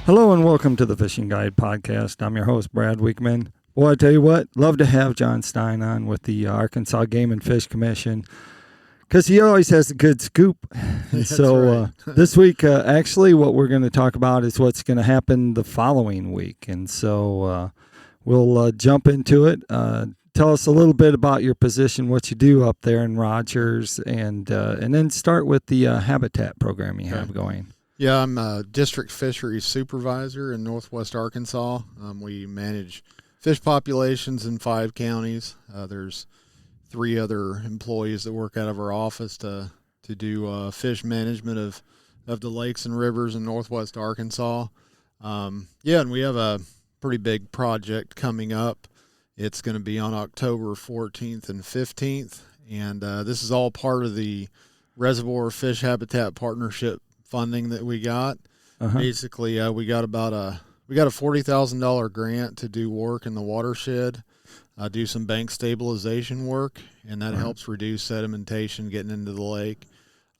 Hello and welcome to the Fishing Guide Podcast. I'm your host, Brad Wiegmann. Boy, I tell you what, love to have Jon Stein on with the Arkansas Game and Fish Commission because he always has a good scoop. And so right. this week, actually, what we're going to talk about is what's going to happen the following week. And so we'll jump into it. Tell us a little bit about your position, what you do up there in Rogers, and then start with the habitat program you have going. Yeah, I'm a district fisheries supervisor in northwest Arkansas. We manage fish populations in 5 counties. There's 3 other employees that work out of our office to do fish management of the lakes and rivers in northwest Arkansas. And we have a pretty big project coming up. It's going to be on October 14th and 15th, and this is all part of the Reservoir Fish Habitat Partnership funding that we got. Basically, we got a $40,000 grant to do work in the watershed, do some bank stabilization work, and that helps reduce sedimentation getting into the lake.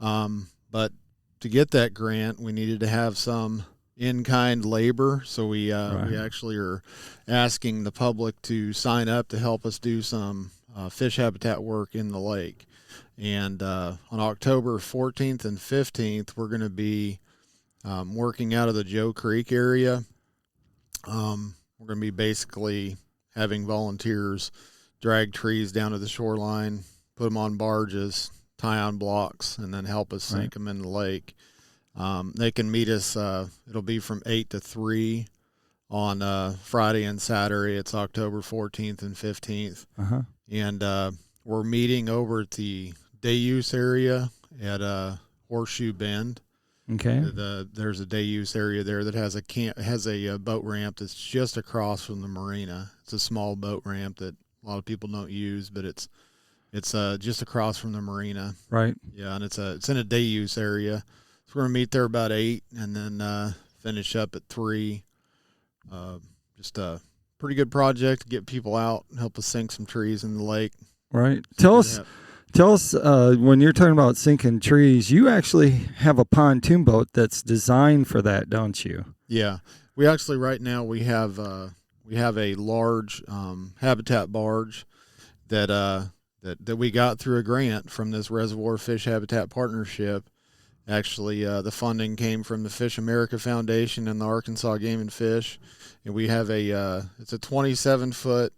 But to get that grant, we needed to have some in-kind labor, so we actually are asking the public to sign up to help us do some fish habitat work in the lake. And on October 14th and 15th, we're going to be working out of the Joe Creek area. We're going to be basically having volunteers drag trees down to the shoreline, put them on barges, tie on blocks, and then help us sink them in the lake. They can meet us, it'll be from 8 to 3 on Friday and Saturday. It's October 14th and 15th. And we're meeting over at the day use area at Horseshoe Bend. Okay. There's a day use area there that has a boat ramp that's just across from the marina. It's a small boat ramp that a lot of people don't use, but it's just across from the marina. Right. Yeah, and it's in a day use area. So we're gonna meet there about 8 and then finish up at 3. Just a pretty good project to get people out and help us sink some trees in the lake. Right. Tell us when you're talking about sinking trees, you actually have a pontoon boat that's designed for that, don't you? Yeah, we actually right now we have a large habitat barge that we got through a grant from this Reservoir Fish Habitat Partnership. Actually, the funding came from the Fish America Foundation and the Arkansas Game and Fish, and we have it's a 27-foot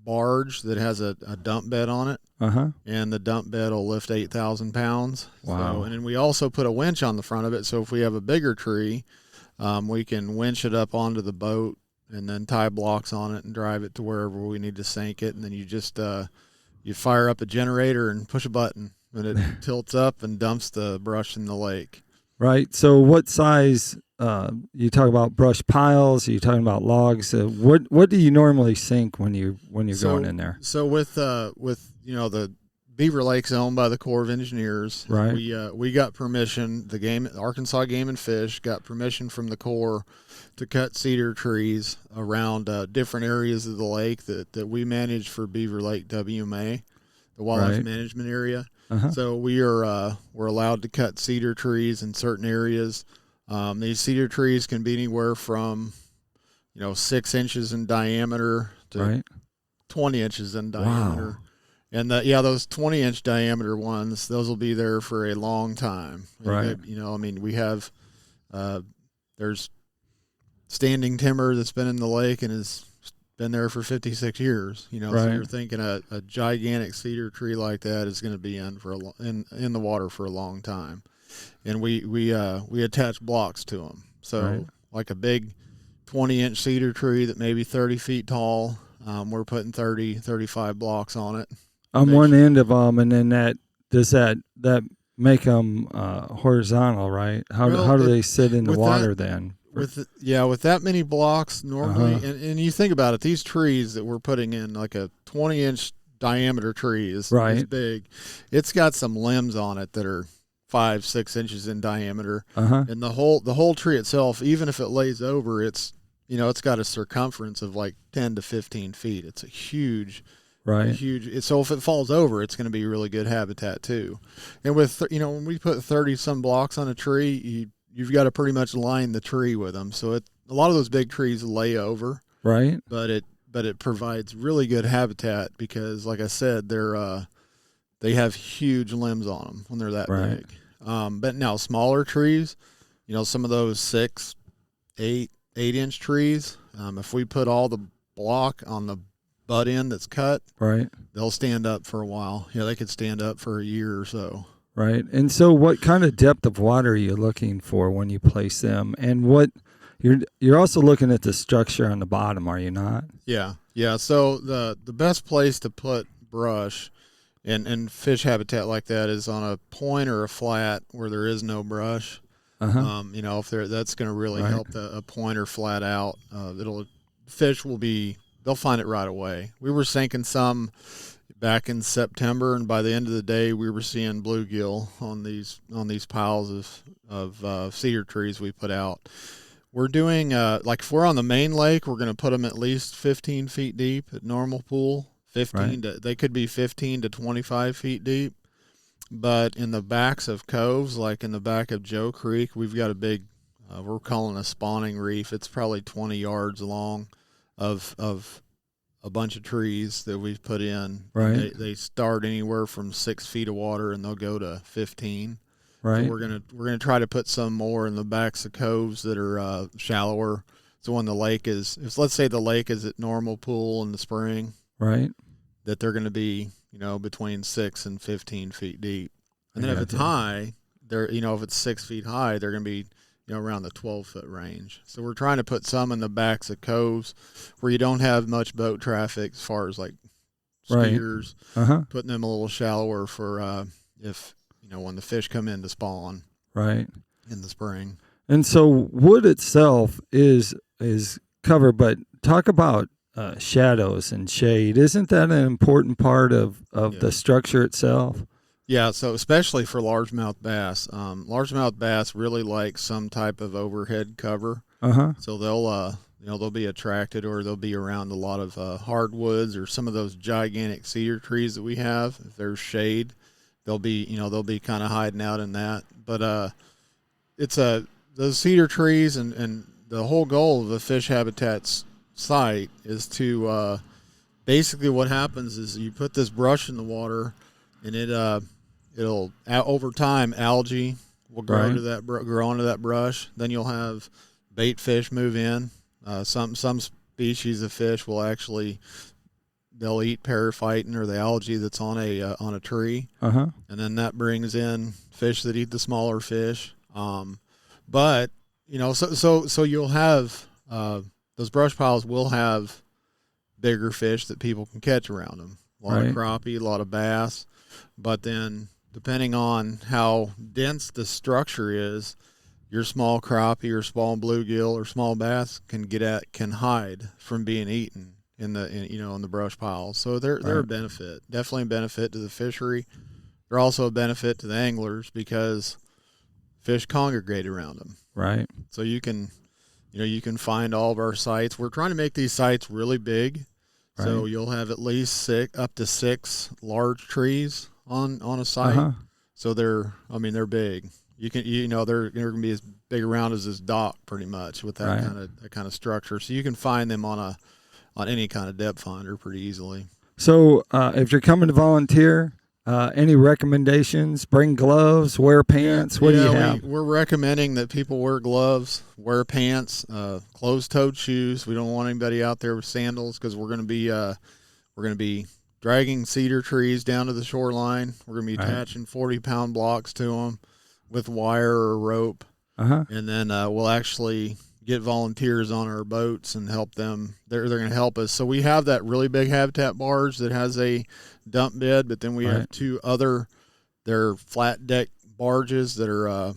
barge that has a dump bed on it, and the dump bed will lift 8,000 pounds. Wow! So, and then we also put a winch on the front of it, so if we have a bigger tree, we can winch it up onto the boat and then tie blocks on it and drive it to wherever we need to sink it, and then you just you fire up a generator and push a button. And it tilts up and dumps the brush in the lake. Right. So what size, you talk about brush piles, are you talking about logs? What do you normally sink when you're going in there? So with the Beaver Lake's owned by the Corps of Engineers. Right. We got permission, Arkansas Game and Fish got permission from the Corps to cut cedar trees around different areas of the lake that we manage for Beaver Lake WMA, the wildlife management area. So we're allowed to cut cedar trees in certain areas. These cedar trees can be anywhere from 6 inches in diameter to 20 inches in diameter. Wow. And those 20-inch diameter ones, those will be there for a long time. Right. We have there's standing timber that's been in the lake and has been there for 56 years, So you're thinking a gigantic cedar tree like that is going to be in the water for a long time, and we attach blocks to them. So like a big 20-inch cedar tree that may be 30 feet tall, we're putting 35 blocks on it. On one end of them, and then does that make them horizontal, right? How do they sit in the water then? With that many blocks normally, and you think about it, these trees that we're putting in, like a 20-inch diameter tree is big. It's got some limbs on it that are 5-6 inches in diameter, and the whole tree itself, even if it lays over, it's got a circumference of like 10 to 15 feet. It's a huge. So if it falls over, it's going to be really good habitat too. And with when we put 30 some blocks on a tree, you've got to pretty much line the tree with them. So a lot of those big trees lay over, Right. but it provides really good habitat because, like I said, they have huge limbs on them when they're that Right. big. But now smaller trees, some of those 6, 8-inch trees, if we put all the block on the butt end that's cut, Right. they'll stand up for a while. Yeah, they could stand up for a year or so. Right. And so what kind of depth of water are you looking for when you place them? And what you're also looking at the structure on the bottom, are you not? Yeah. Yeah. So the best place to put brush and fish habitat like that is on a point or a flat where there is no brush. Uh-huh. If that's going to really Right. help a point or flat out. Fish they'll find it right away. We were sinking some back in September, and by the end of the day, we were seeing bluegill on these piles of cedar trees we put out. We're doing like if we're on the main lake, we're going to put them at least 15 feet deep at normal pool. They could be 15 to 25 feet deep. But in the backs of coves, like in the back of Joe Creek, we've got a big, we're calling a spawning reef. It's probably 20 yards long of a bunch of trees that we've put in. Right. They start anywhere from 6 feet of water and they'll go to 15. Right. So we're gonna try to put some more in the backs of coves that are shallower. So when the lake let's say the lake is at normal pool in the spring, Right. that they're going to be between 6 and 15 feet deep. And then if it's high, if it's 6 feet high, they're going to be around the 12-foot range. So we're trying to put some in the backs of coves where you don't have much boat traffic as far as like skiers, Uh-huh. putting them a little shallower for if when the fish come in to spawn Right. in the spring. And so wood itself is covered, but talk about shadows and shade. Isn't that an important part of the structure itself? Yeah, so especially for largemouth bass. Largemouth bass really like some type of overhead cover. Uh-huh. So they'll be attracted, or they'll be around a lot of hardwoods or some of those gigantic cedar trees that we have. If there's shade, they'll be kind of hiding out in that. But those cedar trees and the whole goal of the fish habitats site is to basically what happens is you put this brush in the water, and it'll over time algae will grow grow onto that brush. Then you'll have bait fish move in. Some species of fish will they'll eat periphyton or the algae that's on a tree, Uh-huh. and then that brings in fish that eat the smaller fish. But so you'll have those brush piles will have bigger fish that people can catch around them. A lot of crappie, a lot of bass. But then depending on how dense the structure is, your small crappie or small bluegill or small bass can hide from being eaten in the brush piles. So they're a benefit, definitely a benefit to the fishery. They're also a benefit to the anglers because fish congregate around them. Right. So you can find all of our sites. We're trying to make these sites really big. Right. So you'll have at least up to 6 large trees on a site. Uh-huh. So they're big. You can they're going to be as big around as this dock pretty much with that kind of structure. So you can find them on any kind of depth finder pretty easily. So if you're coming to volunteer, any recommendations? Bring gloves, wear pants. What do you have? We're recommending that people wear gloves, wear pants, closed-toed shoes. We don't want anybody out there with sandals because we're going to be dragging cedar trees down to the shoreline. We're going to be attaching 40-pound blocks to them with wire or rope, and then we'll actually get volunteers on our boats and help them. They're going to help us. So we have that really big habitat barge that has a dump bed, but then we have 2 other, they're flat deck barges that are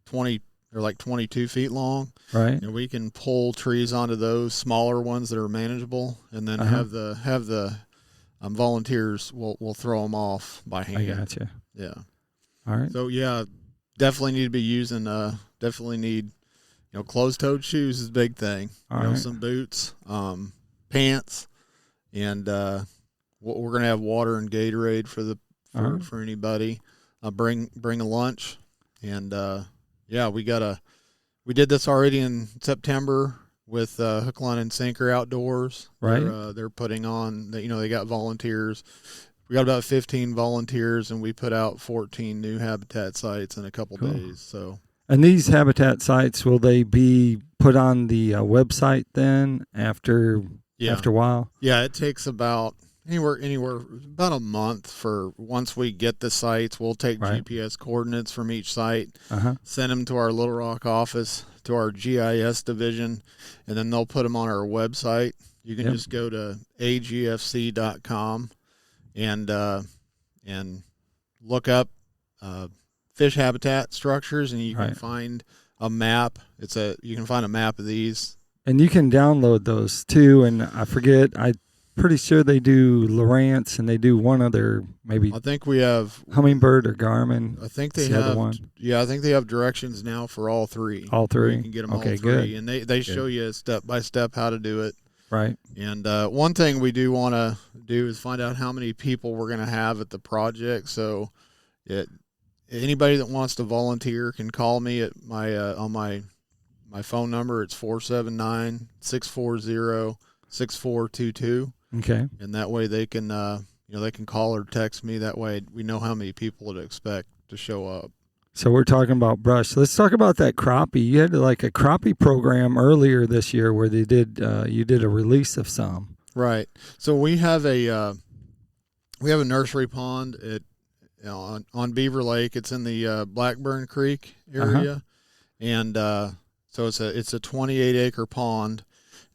22 feet long. Right. And we can pull trees onto those smaller ones that are manageable, and then have the volunteers will throw them off by hand. I gotcha. Yeah. All right. So definitely need to be using. Definitely need. Closed-toed shoes is a big thing. Some boots, pants, and we're gonna have water and Gatorade for anybody. Bring a lunch, and Yeah, we did this already in September with Hook, Line, and Sinker Outdoors. Right. They're putting on, they got volunteers. We got about 15 volunteers, and we put out 14 new habitat sites in a couple Cool. days. So, And these habitat sites, will they be put on the website then after a while? Yeah, it takes about anywhere about a month for once we get the sites. We'll take Right. GPS coordinates from each site, Uh-huh. send them to our Little Rock office, to our GIS division, and then they'll put them on our website. You can just go to agfc.com and look up fish habitat structures, and you can find a map. You can find a map of these. And you can download those too. And I forget, I'm pretty sure they do Lowrance and they do one other, maybe. I think we have Humminbird or Garmin. I think they have one. Yeah, I think they have directions now for all three. All three? You can get them okay, all three. Good. And they show you step by step how to do it. Right. And one thing we do want to do is find out how many people we're going to have at the project. So anybody that wants to volunteer can call me at on my phone number. It's 479-640-6422. Okay. And that way they can they can call or text me. That way we know how many people to expect to show up. So we're talking about brush. Let's talk about that crappie. You had like a crappie program earlier this year where they did you did a release of some. Right. So we have a nursery pond on Beaver Lake. It's in the Blackburn Creek area, and so it's a 28-acre pond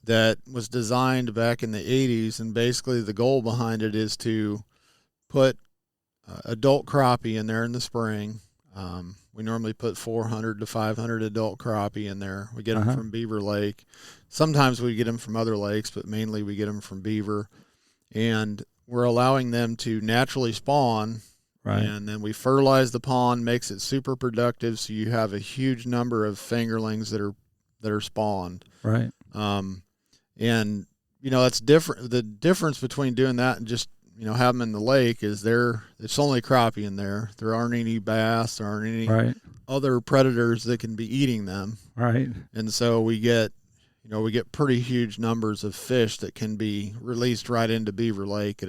that was designed back in the 80s, and basically the goal behind it is to put adult crappie in there in the spring. We normally put 400 to 500 adult crappie in there. We get them from Beaver Lake. Sometimes we get them from other lakes, but mainly we get them from Beaver. And we're allowing them to naturally spawn. Right. And then we fertilize the pond, makes it super productive, so you have a huge number of fingerlings that are spawned. Right. And that's different. The difference between doing that and just have them in the lake is it's only crappie in there. There aren't any bass. There aren't any other predators that can be eating them. Right. And so we get pretty huge numbers of fish that can be released right into Beaver Lake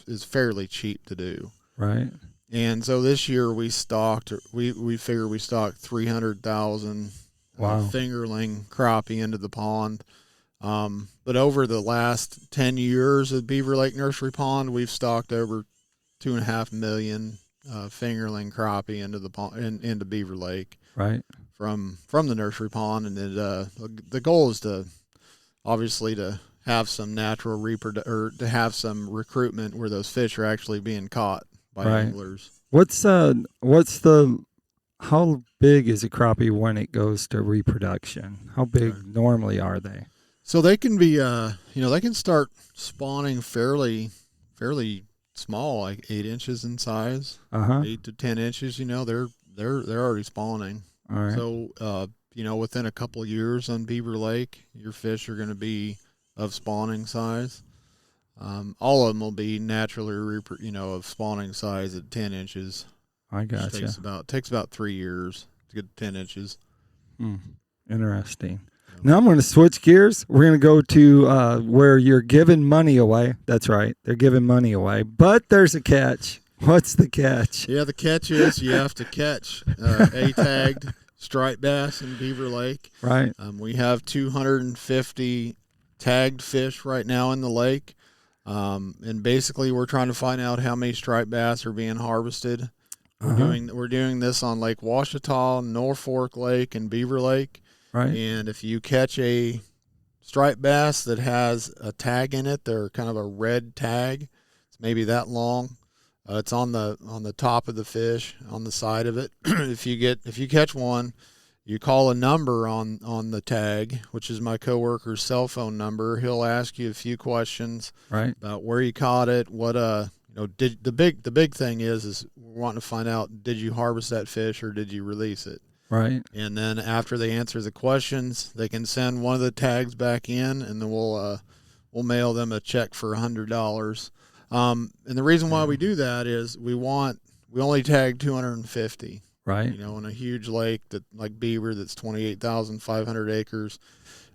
it's fairly cheap to do. Right. And so this year we figure we stocked 300,000 fingerling crappie into the pond. But over the last 10 years of Beaver Lake Nursery Pond, we've stocked over 2.5 million fingerling crappie into the pond, into Beaver Lake. Right. From the nursery pond, and the goal is to have some natural or to have some recruitment where those fish are actually being caught by anglers. How big is a crappie when it goes to reproduction? How big normally are they? So they can be, they can start spawning fairly small, like 8 inches in size, 8 to 10 inches. They're already spawning. All right. So, within a couple of years on Beaver Lake, your fish are going to be of spawning size. All of them will be naturally, of spawning size at 10 inches. I gotcha. Takes about 3 years to get 10 inches. Interesting. Now I'm going to switch gears. We're going to go to where you're giving money away. That's right. They're giving money away. But there's a catch. What's the catch? Yeah, the catch is you have to catch A-tagged striped bass in Beaver Lake. Right. We have 250 tagged fish right now in the lake. And basically we're trying to find out how many striped bass are being harvested. We're doing this on Lake Ouachita, Norfolk Lake, and Beaver Lake. Right. And if you catch a striped bass that has a tag in it, they're kind of a red tag. It's maybe that long. It's on the top of the fish, on the side of it. If you catch one, you call a number on the tag, which is my coworker's cell phone number. He'll ask you a few questions about where you caught it, what the big thing is we're wanting to find out, did you harvest that fish or did you release it? Right. And then after they answer the questions, they can send one of the tags back in, and then we'll mail them a check for $100. And the reason why we do that is we only tag 250. Right. You know, in a huge lake that like Beaver, that's 28,500 acres.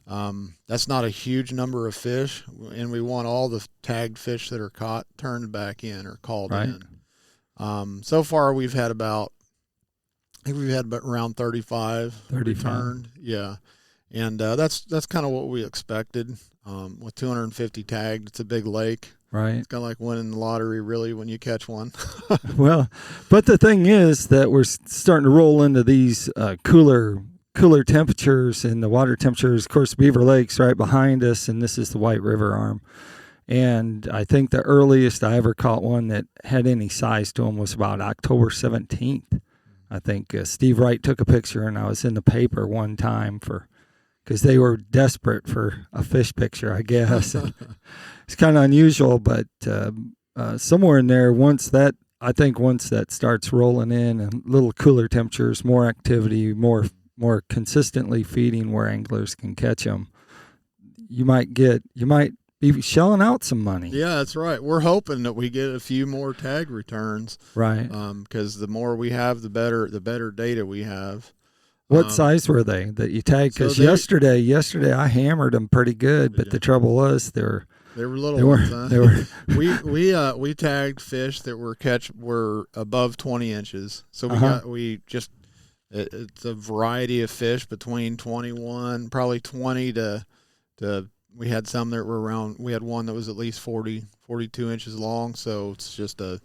That's not a huge number of fish, and we want all the tagged fish that are caught turned back in or called Right. in. So far we've had about around 35 returned. Yeah. And that's kind of what we expected. With 250 tagged, it's a big lake. Right. It's kind of like winning the lottery, really, when you catch one. Well, but the thing is that we're starting to roll into these cooler temperatures, and the water temperatures. Of course, Beaver Lake's right behind us, and this is the White River arm. And I think the earliest I ever caught one that had any size to them was about October 17th. I think Steve Wright took a picture, and I was in the paper one time because they were desperate for a fish picture, I guess. It's kind of unusual, but somewhere in there, once that starts rolling in, and little cooler temperatures, more activity, more consistently feeding where anglers can catch them, you might be shelling out some money. Yeah, that's right. We're hoping that we get a few more tag returns. Right. Because the more we have, the better data we have. What size were they that you tagged? Because yesterday I hammered them pretty good, but the trouble was they were little ones. Huh? We tagged fish that were above 20 inches. So it's a variety of fish between 21, probably 20 to we had some that were around. We had one that was at least 42 inches long. So it's just a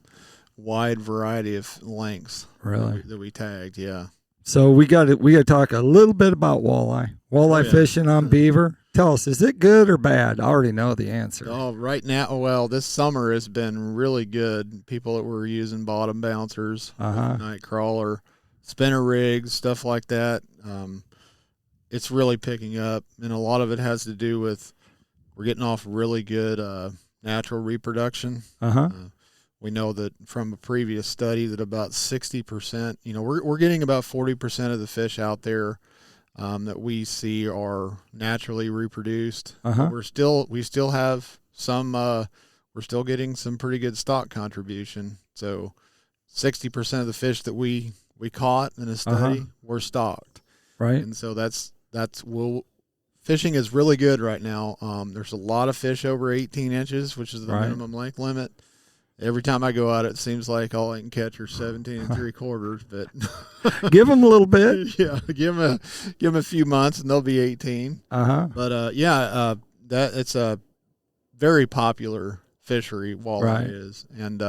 wide variety of lengths. Really? that we tagged. Yeah. So we got to talk a little bit about walleye fishing on Beaver. Tell us, is it good or bad? I already know the answer. Oh, right now, well, this summer has been really good. People that were using bottom bouncers, night crawler, spinner rigs, stuff like that. It's really picking up, and a lot of it has to do with we're getting off really good natural reproduction. We know that from a previous study that about 60%, we're getting about 40% of the fish out there that we see are naturally reproduced. We still have some. We're still getting some pretty good stock contribution. So 60% of the fish that we caught in a study were stocked. Right. And so fishing is really good right now. There's a lot of fish over 18 inches, which is the minimum length limit. Every time I go out, it seems like all I can catch are 17 3/4. But give them a little bit. Yeah, give them a few months and they'll be 18. But that it's a very popular fishery. Walleye is, and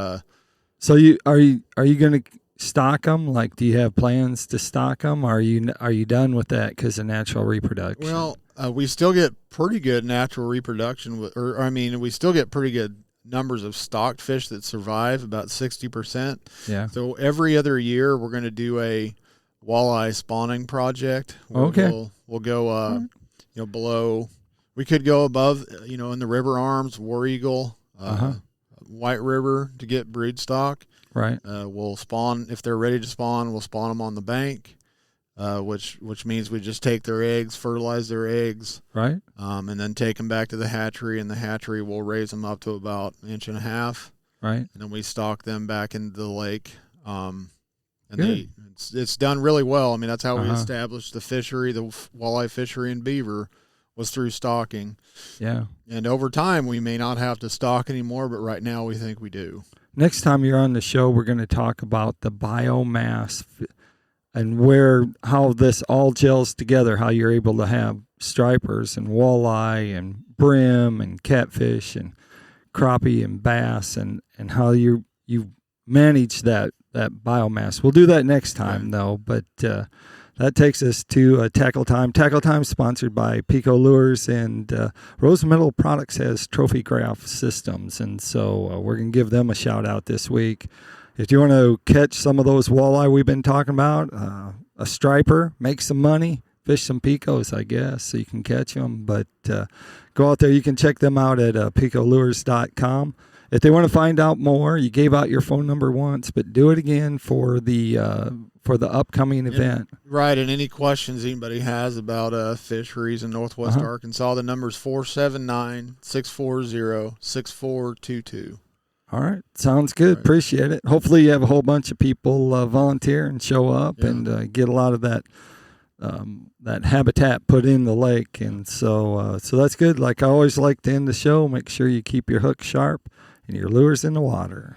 so are you going to stock them? Like, do you have plans to stock them? Or are you done with that because of natural reproduction? Well, we still get pretty good natural reproduction, we still get pretty good numbers of stocked fish that survive, about 60%. Yeah. So every other year we're going to do a walleye spawning project. We'll go below. We could go above, in the river arms, War Eagle, White River to get brood stock. Right. We'll spawn if they're ready to spawn. We'll spawn them on the bank. Which means we just take their eggs, fertilize their eggs, right, and then take them back to the hatchery, and the hatchery will raise them up to about 1.5 inches, right, and then we stock them back into the lake. It's done really well. I mean, that's how we established the fishery, the walleye fishery in Beaver, was through stocking. Yeah, and over time we may not have to stock anymore, but right now we think we do. Next time you're on the show, we're going to talk about the biomass and how this all gels together, how you're able to have stripers and walleye and brim and catfish and crappie and bass and how you manage that biomass. We'll do that next time, though, but that takes us to Tackle Time. Tackle Time sponsored by PICO Lures, and Rose Metal Products has Trophy Graph Systems, and so we're going to give them a shout-out this week. If you want to catch some of those walleye we've been talking about, a striper, make some money, fish some picos, I guess, so you can catch them. But go out there. You can check them out at PicoLures.com. If they want to find out more, you gave out your phone number once, but do it again for the upcoming event. Right, and any questions anybody has about fisheries in Northwest Arkansas, the number is 479-640-6422. All right. Sounds good. Right. Appreciate it. Hopefully you have a whole bunch of people volunteer and show up Yeah. and get a lot of that that habitat put in the lake. And so that's good. Like I always like to end the show, make sure you keep your hook sharp and your lures in the water.